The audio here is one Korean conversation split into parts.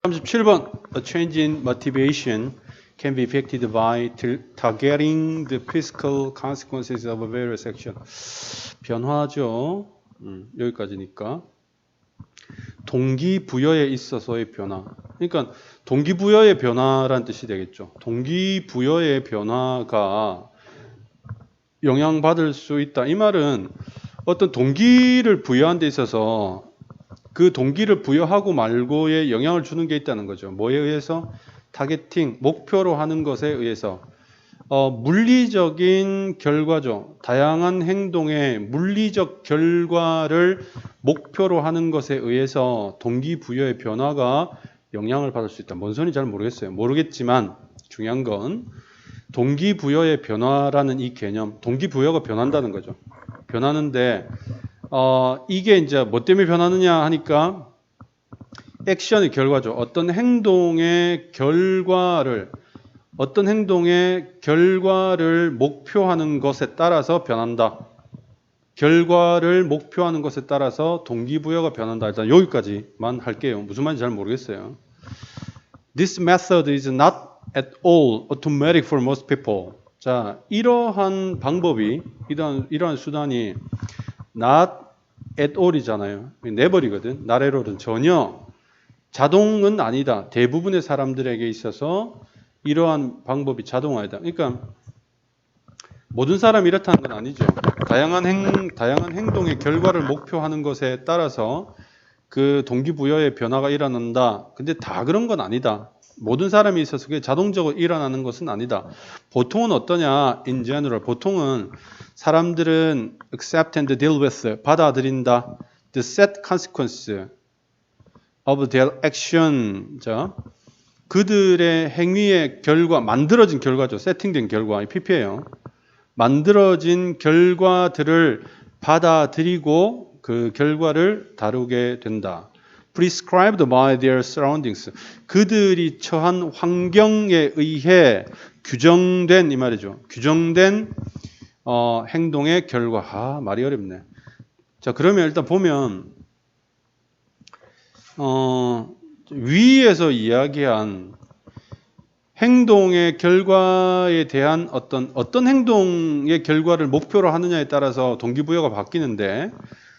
37번 A change in motivation can be affected by targeting the physical consequences of various action. 변화죠. 여기까지니까. 동기부여에 있어서의 변화. 그러니까 동기부여의 변화란 뜻이 되겠죠. 동기부여의 변화가 영향받을 수 있다. 이 말은 어떤 동기를 부여한 데 있어서 그 동기를 부여하고 말고에 영향을 주는 게 있다는 거죠. 뭐에 의해서? 타겟팅, 목표로 하는 것에 의해서. 물리적인 결과죠. 다양한 행동의 물리적 결과를 목표로 하는 것에 의해서 동기부여의 변화가 영향을 받을 수 있다. 뭔 소리인지 잘 모르겠어요. 모르겠지만 중요한 건 동기부여의 변화라는 이 개념, 동기부여가 변한다는 거죠. 변하는데 이게 이제 뭐 때문에 변하느냐 하니까 액션의 결과죠. 어떤 행동의 결과를 목표하는 것에 따라서 변한다. 결과를 목표하는 것에 따라서 동기부여가 변한다. 일단 여기까지만 할게요. 무슨 말인지 잘 모르겠어요. This method is not at all automatic for most people. 자, 이러한 방법이, 이러한 수단이 not at all이잖아요. never이거든. not at all은 전혀 자동은 아니다. 대부분의 사람들에게 있어서 이러한 방법이 자동화이다. 그러니까 모든 사람이 이렇다는 건 아니죠. 다양한 행동의 결과를 목표하는 것에 따라서 그 동기부여의 변화가 일어난다. 근데 다 그런 건 아니다. 모든 사람이 있어서 그게 자동적으로 일어나는 것은 아니다. 보통은 어떠냐? In general, 보통은 사람들은 accept and deal with, 받아들인다. The set consequence of their action. 자, 그들의 행위의 결과, 만들어진 결과죠. 세팅된 결과, PP예요. 만들어진 결과들을 받아들이고 그 결과를 다루게 된다. Prescribed by their surroundings. 그들이 처한 환경에 의해 규정된, 이 말이죠. 규정된 행동의 결과. 말이 어렵네. 자, 그러면 일단 보면 위에서 이야기한 행동의 결과에 대한 어떤 행동의 결과를 목표로 하느냐에 따라서 동기부여가 바뀌는데,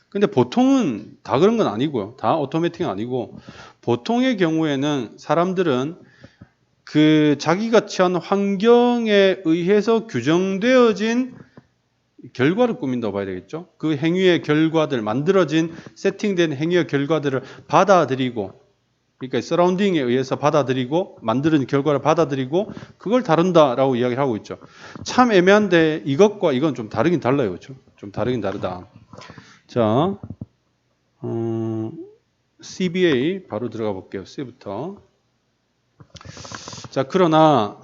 근데 보통은 다 그런 건 아니고요. 다 오토매틱은 아니고, 보통의 경우에는 사람들은 그 자기가 처한 환경에 의해서 규정되어진 결과를 꾸민다고 봐야 되겠죠. 그 행위의 결과들, 만들어진 세팅된 행위의 결과들을 받아들이고, 그러니까 서라운딩에 의해서 받아들이고 만드는 결과를 받아들이고 그걸 다룬다라고 이야기를 하고 있죠. 참 애매한데 이것과 이건 좀 다르긴 달라요. 그렇죠? 좀 다르긴 다르다. 자, CBA 바로 들어가 볼게요. C부터. 자, 그러나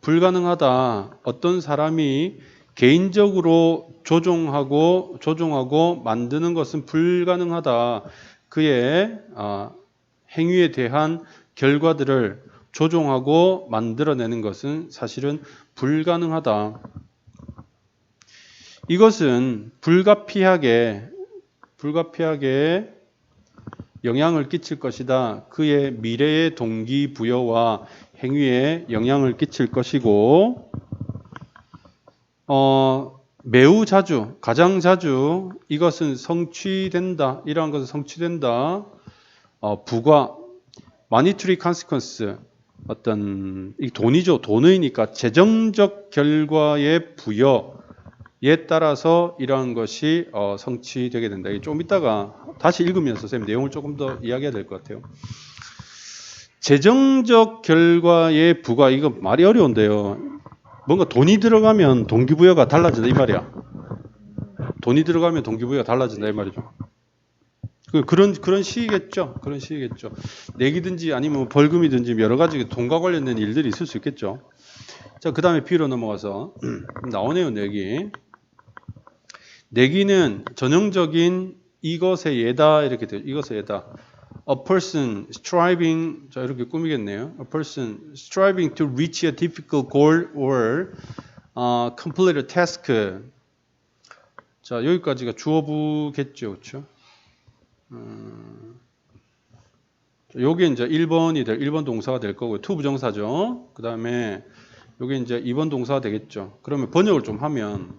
불가능하다. 어떤 사람이 개인적으로 조종하고 만드는 것은 불가능하다. 그의 행위에 대한 결과들을 조종하고 만들어내는 것은 사실은 불가능하다. 이것은 불가피하게 영향을 끼칠 것이다. 그의 미래의 동기부여와 행위에 영향을 끼칠 것이고, 매우 자주, 가장 자주 이것은 성취된다. 이러한 것은 성취된다. 부과, monetary consequence, 이 돈이죠. 돈의니까 재정적 결과의 부여에 따라서 이러한 것이 성취되게 된다. 좀 이따가 다시 읽으면서 선생님 내용을 조금 더 이야기해야 될 것 같아요. 재정적 결과의 부과, 이거 말이 어려운데요. 뭔가 돈이 들어가면 동기부여가 달라진다 이 말이야. 돈이 들어가면 동기부여가 달라진다 이 말이죠. 그런 시기겠죠. 그런 시기겠죠. 내기든지 아니면 벌금이든지 여러 가지 돈과 관련된 일들이 있을 수 있겠죠. 자, 그 다음에 B로 넘어가서 나오네요. 내기는 전형적인 이것의 예다 이렇게 돼요. 이것의 예다. A person striving, 자 이렇게 꾸미겠네요. A person striving to reach a difficult goal or complete a task. 자, 여기까지가 주어부겠죠, 그렇죠? 요게 이제 1번 동사가 될 거고요. to 부정사죠. 그 다음에 요게 이제 2번 동사가 되겠죠. 그러면 번역을 좀 하면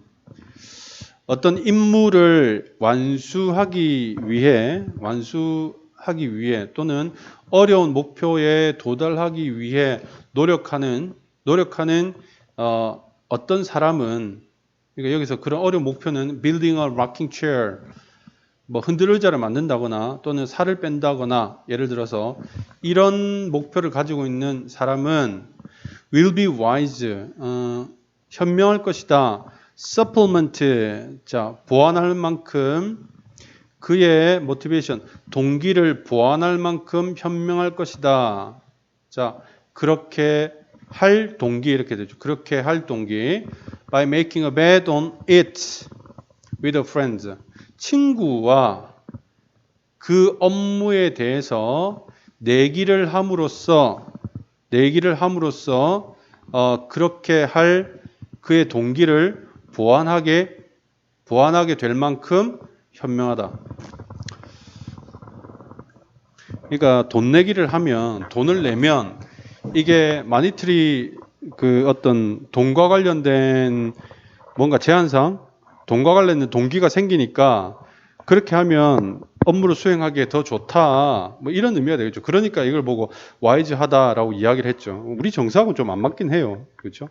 어떤 임무를 완수하기 위해 또는 어려운 목표에 도달하기 위해 노력하는 어떤 사람은, 그러니까 여기서 그런 어려운 목표는 building a rocking chair, 뭐 흔들 의자를 만든다거나 또는 살을 뺀다거나, 예를 들어서 이런 목표를 가지고 있는 사람은 will be wise, 현명할 것이다. supplement, 자, 보완할 만큼, 그의 motivation, 동기를 보완할 만큼 현명할 것이다. 자, 그렇게 할 동기, 이렇게 되죠. 그렇게 할 동기. by making a bet on it with a friend. 친구와 그 업무에 대해서 내기를 함으로써 그렇게 할 그의 동기를 보완하게 될 만큼 현명하다. 그러니까 돈 내기를 하면, 돈을 내면 이게 마니터리 그 어떤 돈과 관련된 뭔가 제한상, 돈과 관련된 동기가 생기니까 그렇게 하면 업무를 수행하기에 더 좋다, 뭐 이런 의미가 되겠죠. 그러니까 이걸 보고 와이즈하다라고 이야기를 했죠. 우리 정서하고는 좀 안 맞긴 해요. 그렇죠?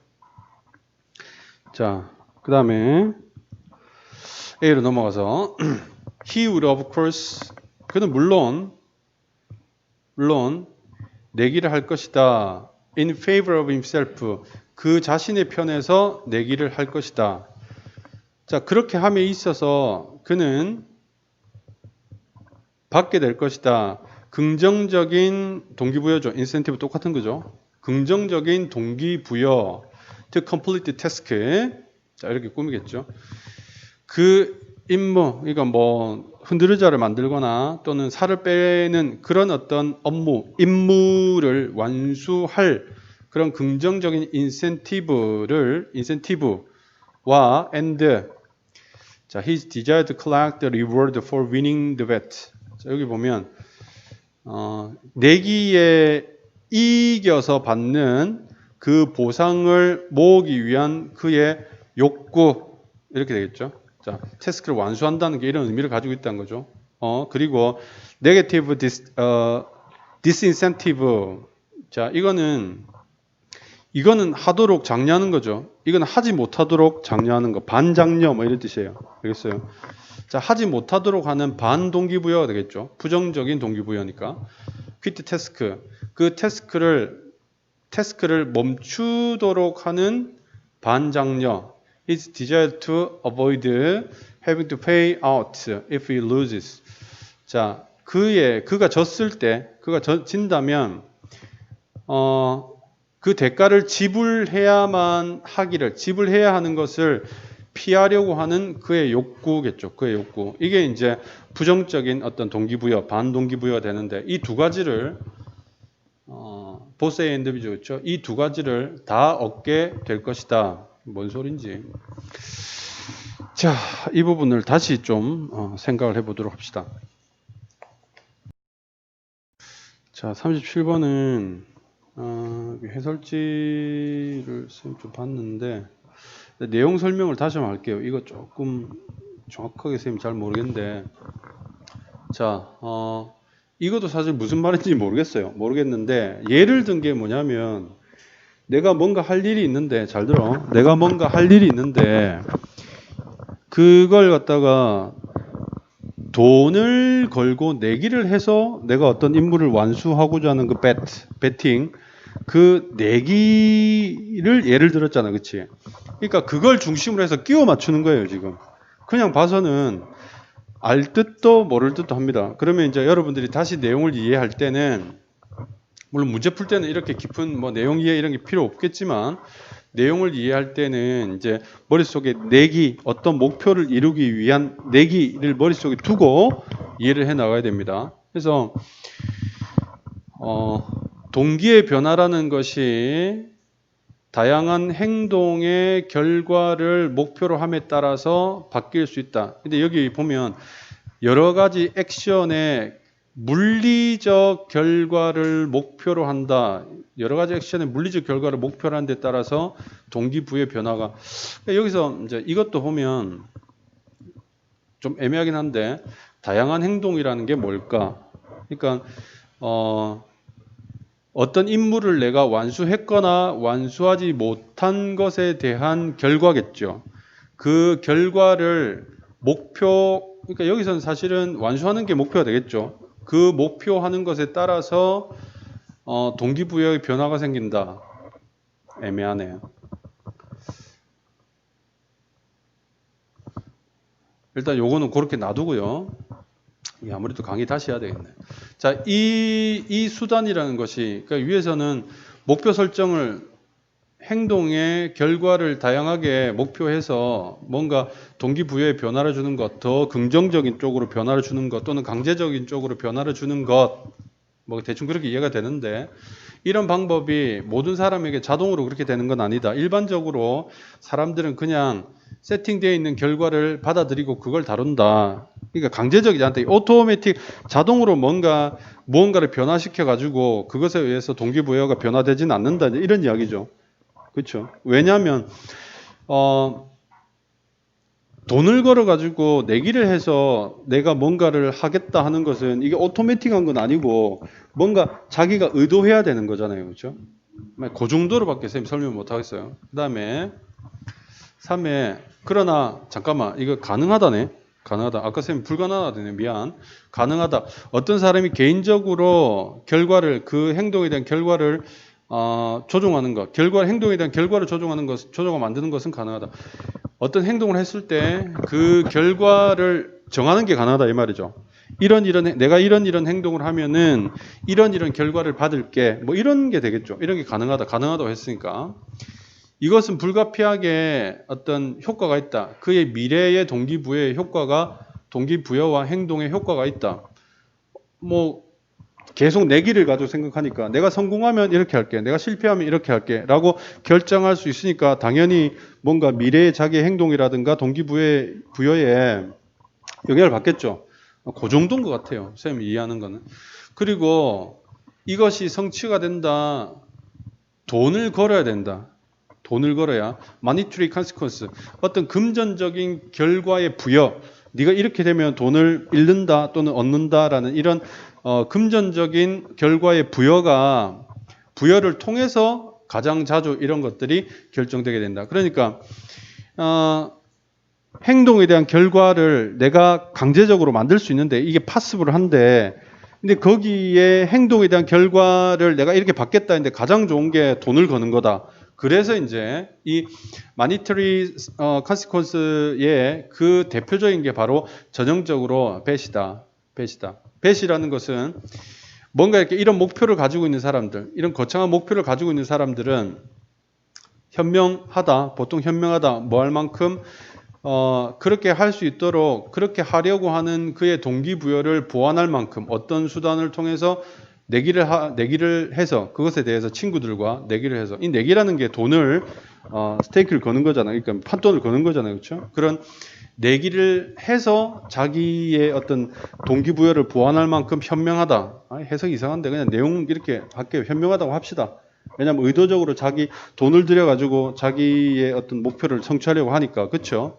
자, 그 다음에 A로 넘어가서 He would of course, 그는 물론 내기를 할 것이다. In favor of himself, 그 자신의 편에서 내기를 할 것이다. 자, 그렇게 함에 있어서 그는 받게 될 것이다. 긍정적인 동기부여죠. 인센티브 똑같은 거죠. 긍정적인 동기부여. To complete the task. 자, 이렇게 꾸미겠죠. 그 임무, 그러니까 뭐 흔들의자를 만들거나 또는 살을 빼는 그런 어떤 업무, 임무를 완수할 그런 긍정적인 인센티브와 and 자, his desire to collect the reward for winning the bet. 자, 여기 보면 내기에 이겨서 받는 그 보상을 모으기 위한 그의 욕구, 이렇게 되겠죠. 자, 태스크를 완수한다는 게 이런 의미를 가지고 있다는 거죠. 그리고 negative disincentive. 자, 이거는 하도록 장려하는 거죠. 이건 하지 못하도록 장려하는 거. 반장려 뭐 이런 뜻이에요. 알겠어요? 자, 하지 못하도록 하는 반동기부여가 되겠죠. 부정적인 동기부여니까. quit task. 그 태스크를 멈추도록 하는 반장려. His desire to avoid having to pay out if he loses. 자, 그가 진다면 그 대가를 지불해야 하는 것을 피하려고 하는 그의 욕구겠죠. 그의 욕구. 이게 이제 부정적인 어떤 동기부여, 반동기부여가 되는데, 이 두 가지를 보스 A and B죠. 이 두 가지를 다 얻게 될 것이다. 뭔 소린지. 자, 이 부분을 다시 좀 생각을 해보도록 합시다. 자, 37번은 해설지를 좀 봤는데 내용 설명을 다시 한번 할게요. 이거 조금 정확하게 선생님 잘 모르겠는데, 자, 이것도 사실 무슨 말인지 모르겠는데 예를 든 게 뭐냐면, 내가 뭔가 할 일이 있는데, 잘 들어. 내가 뭔가 할 일이 있는데 그걸 갖다가 돈을 걸고 내기를 해서 내가 어떤 임무를 완수하고자 하는 그 배팅, 그 내기를 예를 들었잖아. 그치? 그러니까 그걸 중심으로 해서 끼워 맞추는 거예요, 지금. 그냥 봐서는 알 듯도 모를 듯도 합니다. 그러면 이제 여러분들이 다시 내용을 이해할 때는, 물론 문제 풀 때는 이렇게 깊은 뭐 내용 이해 이런 게 필요 없겠지만, 내용을 이해할 때는 이제 머릿속에 어떤 목표를 이루기 위한 내기를 머릿속에 두고 이해를 해 나가야 됩니다. 그래서 동기의 변화라는 것이 다양한 행동의 결과를 목표로 함에 따라서 바뀔 수 있다. 근데 여기 보면 여러 가지 액션의 물리적 결과를 목표로 한다. 여러 가지 액션의 물리적 결과를 목표로 하는 데 따라서 동기부여 변화가 여기서 이제 이것도 보면 좀 애매하긴 한데 다양한 행동이라는 게 뭘까? 그러니까 어떤 임무를 내가 완수했거나 완수하지 못한 것에 대한 결과겠죠. 그 결과를 그러니까 여기서는 사실은 완수하는 게 목표가 되겠죠. 그 목표하는 것에 따라서 동기부여의 변화가 생긴다. 애매하네요. 일단 요거는 그렇게 놔두고요. 아무래도 강의 다시 해야 되겠네. 자, 이 수단이라는 것이, 그러니까 위에서는 목표 설정을 행동의 결과를 다양하게 목표해서 뭔가 동기부여에 변화를 주는 것, 더 긍정적인 쪽으로 변화를 주는 것, 또는 강제적인 쪽으로 변화를 주는 것, 뭐 대충 그렇게 이해가 되는데, 이런 방법이 모든 사람에게 자동으로 그렇게 되는 건 아니다. 일반적으로 사람들은 그냥 세팅되어 있는 결과를 받아들이고 그걸 다룬다. 그러니까 강제적이지 않다. 오토매틱 자동으로 무언가를 변화시켜 가지고 그것에 의해서 동기부여가 변화되지는 않는다. 이런 이야기죠. 그렇죠? 왜냐하면 돈을 걸어 가지고 내기를 해서 내가 뭔가를 하겠다 하는 것은 이게 오토매틱한 건 아니고 뭔가 자기가 의도해야 되는 거잖아요. 그렇죠? 그 정도로밖에 선생님 설명 못 하겠어요. 그다음에 3회 그러나 잠깐만 이거 가능하다네. 가능하다. 아까 선생님 불가능하다네. 미안. 가능하다. 어떤 사람이 개인적으로 그 행동에 대한 결과를 조종하는 것, 행동에 대한 결과를 조종하는 것, 만드는 것은 가능하다. 어떤 행동을 했을 때 그 결과를 정하는 게 가능하다 이 말이죠. 내가 이런 행동을 하면은 이런 결과를 받을게. 뭐 이런 게 되겠죠. 이런 게 가능하다고 했으니까. 이것은 불가피하게 어떤 효과가 있다. 그의 미래의 동기부여와 행동의 효과가 있다. 뭐 계속 내기를 가지고 생각하니까 내가 성공하면 이렇게 할게, 내가 실패하면 이렇게 할게 라고 결정할 수 있으니까 당연히 뭔가 미래의 자기의 행동이라든가 동기부여에 영향을 받겠죠. 그 정도인 것 같아요. 선생님이 이해하는 거는. 그리고 이것이 성취가 된다. 돈을 걸어야 된다. 돈을 걸어야 monetary consequence, 어떤 금전적인 결과의 부여, 네가 이렇게 되면 돈을 잃는다 또는 얻는다라는 이런 금전적인 결과의 부여를 통해서 가장 자주 이런 것들이 결정되게 된다. 그러니까 행동에 대한 결과를 내가 강제적으로 만들 수 있는데 이게 파스블 한데, 근데 거기에 행동에 대한 결과를 내가 이렇게 받겠다 했는데 가장 좋은 게 돈을 거는 거다. 그래서 이제 이 마니터리 컨시퀀스의 그 대표적인 게 바로 전형적으로 뱃이다. 뱃이라는 것은 뭔가 이렇게 이런 목표를 가지고 있는 사람들, 이런 거창한 목표를 가지고 있는 사람들은 보통 현명하다, 뭐 할 만큼 그렇게 할 수 있도록 그렇게 하려고 하는 그의 동기부여를 보완할 만큼 어떤 수단을 통해서 내기를 해서 그것에 대해서 친구들과 내기를 해서, 이 내기라는 게 돈을 스테이크를 거는 거잖아요. 그러니까 판돈을 거는 거잖아요. 그렇죠? 그런 내기를 해서 자기의 어떤 동기부여를 보완할 만큼 현명하다. 해석이 이상한데 그냥 내용 이렇게 할게요. 현명하다고 합시다. 왜냐하면 의도적으로 자기 돈을 들여가지고 자기의 어떤 목표를 성취하려고 하니까. 그렇죠?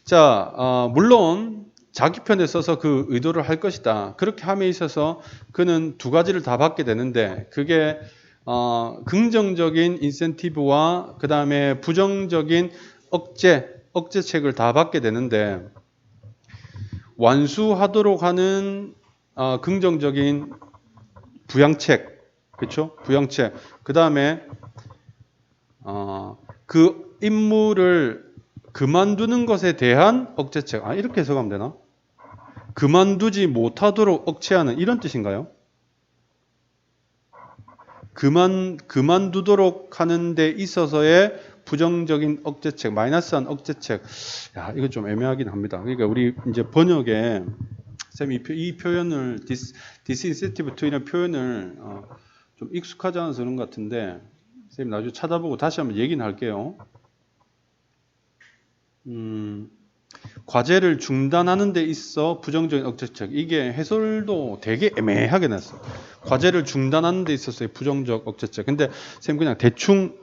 자, 물론 자기 편에 서서 그 의도를 할 것이다. 그렇게 함에 있어서 그는 두 가지를 다 받게 되는데, 그게 긍정적인 인센티브와 그 다음에 부정적인 억제책을 다 받게 되는데, 완수하도록 하는 긍정적인 부양책, 그렇죠? 부양책. 그 다음에 그 임무를 그만두는 것에 대한 억제책. 이렇게 해석하면 되나? 그만두지 못하도록 억제하는 이런 뜻인가요? 그만두도록 하는 데 있어서의 부정적인 억제책, 마이너스한 억제책. 이거 좀 애매하긴 합니다. 그러니까 우리 이제 번역에 쌤이 이 표현을 disincentive to 이런 표현을 좀 익숙하지 않아서 그런 것 같은데, 쌤 나중에 찾아보고 다시 한번 얘기는 할게요. 과제를 중단하는 데 있어 부정적인 억제책. 이게 해설도 되게 애매하게 냈어. 과제를 중단하는 데 있어서의 부정적 억제책. 근데 쌤 그냥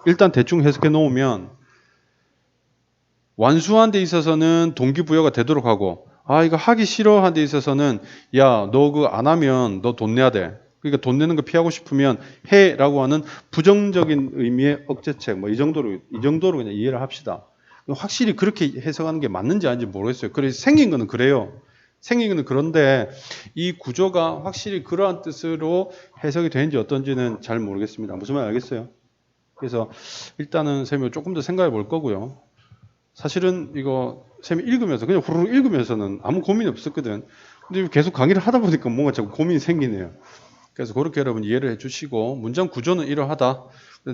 일단 대충 해석해 놓으면 완수한 데 있어서는 동기부여가 되도록 하고, 이거 하기 싫어한 데 있어서는 야, 너 그거 안 하면 너 돈 내야 돼. 그러니까 돈 내는 거 피하고 싶으면 해라고 하는 부정적인 의미의 억제책. 뭐 이 정도로 그냥 이해를 합시다. 확실히 그렇게 해석하는 게 맞는지 아닌지 모르겠어요. 그래서 생긴 거는 그래요. 생긴 거는 그런데 이 구조가 확실히 그러한 뜻으로 해석이 되는지 어떤지는 잘 모르겠습니다. 무슨 말 알겠어요? 그래서 일단은 쌤이 조금 더 생각해 볼 거고요. 사실은 이거 쌤이 읽으면서 그냥 후루룩 읽으면서는 아무 고민이 없었거든. 근데 계속 강의를 하다 보니까 뭔가 자꾸 고민이 생기네요. 그래서 그렇게 여러분 이해를 해주시고, 문장 구조는 이러하다.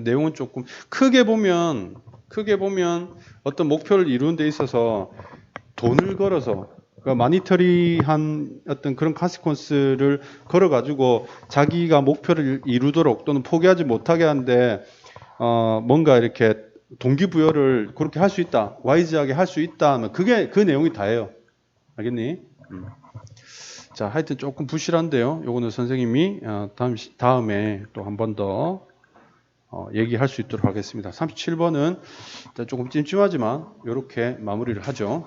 내용은 조금 크게 보면 어떤 목표를 이루는 데 있어서 돈을 걸어서, 그러니까 마니터리한 어떤 그런 컨시퀀스를 걸어가지고 자기가 목표를 이루도록 또는 포기하지 못하게 하는데 뭔가 이렇게 동기부여를 그렇게 할 수 있다, 와이즈하게 할 수 있다 하면 그게 그 내용이 다예요. 알겠니? 자, 하여튼 조금 부실한데요. 요거는 선생님이 다음에 또 한 번 더 얘기할 수 있도록 하겠습니다. 37번은 조금 찜찜하지만 이렇게 마무리를 하죠.